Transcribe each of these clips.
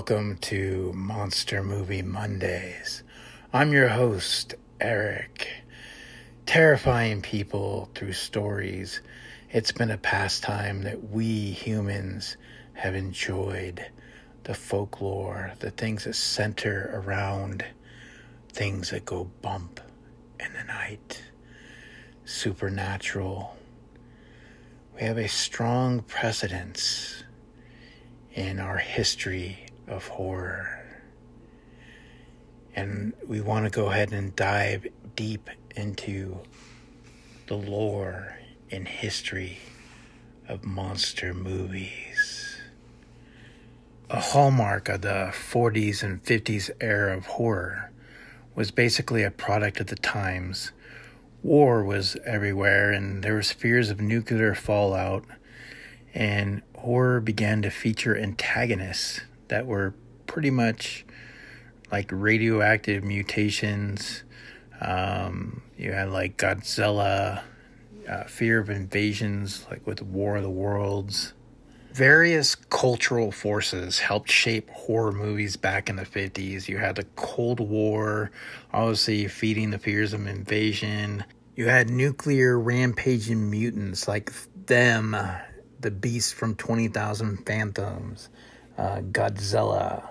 welcome to Monster Movie Mondays. I'm your host, Eric. Terrifying people through stories. It's been a pastime that we humans have enjoyed. The folklore, the things that center around things that go bump in the night. Supernatural. We have a strong precedence in our history of horror. And we want to go ahead and dive deep into the lore and history of monster movies. A hallmark of the 40s and 50s era of horror was basically a product of the times. War was everywhere, and there was fears of nuclear fallout, and horror began to feature antagonists that were pretty much like radioactive mutations. You had like Godzilla, fear of invasions, like with War of the Worlds. Various cultural forces helped shape horror movies back in the 50s. You had the Cold War, obviously feeding the fears of invasion. You had nuclear rampaging mutants like them, the Beast from 20,000 Phantoms, Godzilla,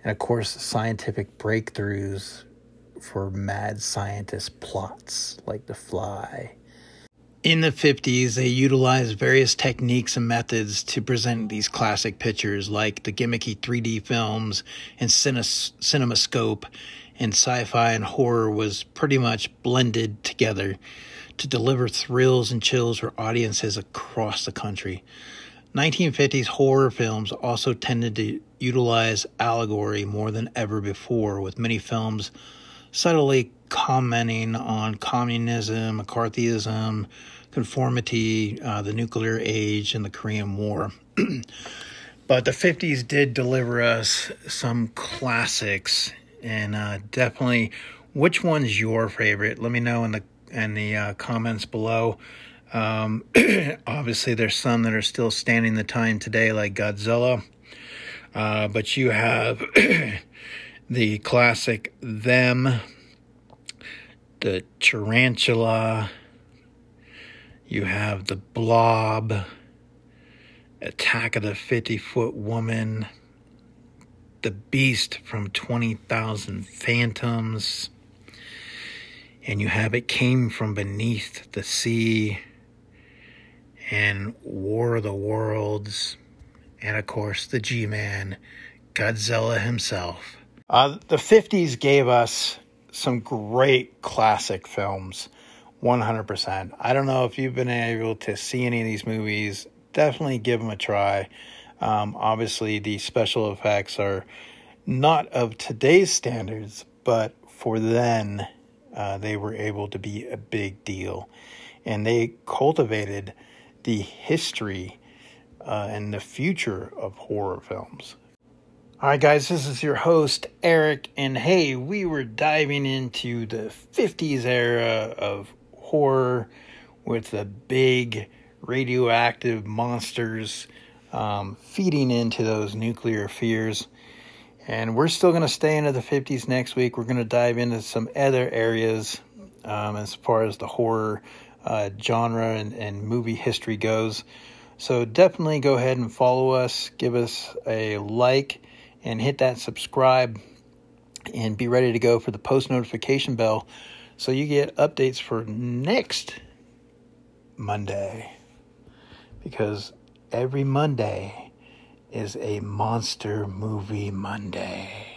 and of course scientific breakthroughs for mad scientist plots like The Fly. In the 50s, they utilized various techniques and methods to present these classic pictures, like the gimmicky 3D films and CinemaScope, and sci-fi and horror was pretty much blended together to deliver thrills and chills for audiences across the country. 1950s horror films also tended to utilize allegory more than ever before, with many films subtly commenting on communism, McCarthyism, conformity, the nuclear age, and the Korean War. But the 50s did deliver us some classics, and definitely, which one's your favorite? Let me know in the comments below. Obviously, there's some that are still standing the time today, like Godzilla. But you have the classic Them, the Tarantula, you have the Blob, Attack of the 50-Foot Woman, the Beast from 20,000 Phantoms, and you have It Came from Beneath the Sea, and War of the Worlds, and of course the G-Man, Godzilla himself. The 50s gave us some great classic films, 100%. I don't know if you've been able to see any of these movies. Definitely give them a try. Obviously, the special effects are not of today's standards, but for then, they were able to be a big deal. And they cultivated the history and the future of horror films. All right, guys, this is your host, Eric, and hey, we were diving into the 50s era of horror with the big radioactive monsters feeding into those nuclear fears. And we're still going to stay into the 50s next week. We're going to dive into some other areas as far as the horror genre and movie history goes. So definitely go ahead and follow us, give us a like, and hit that subscribe, and be ready to go for the post notification bell so you get updates for next Monday. Because every Monday is a Monster Movie Monday.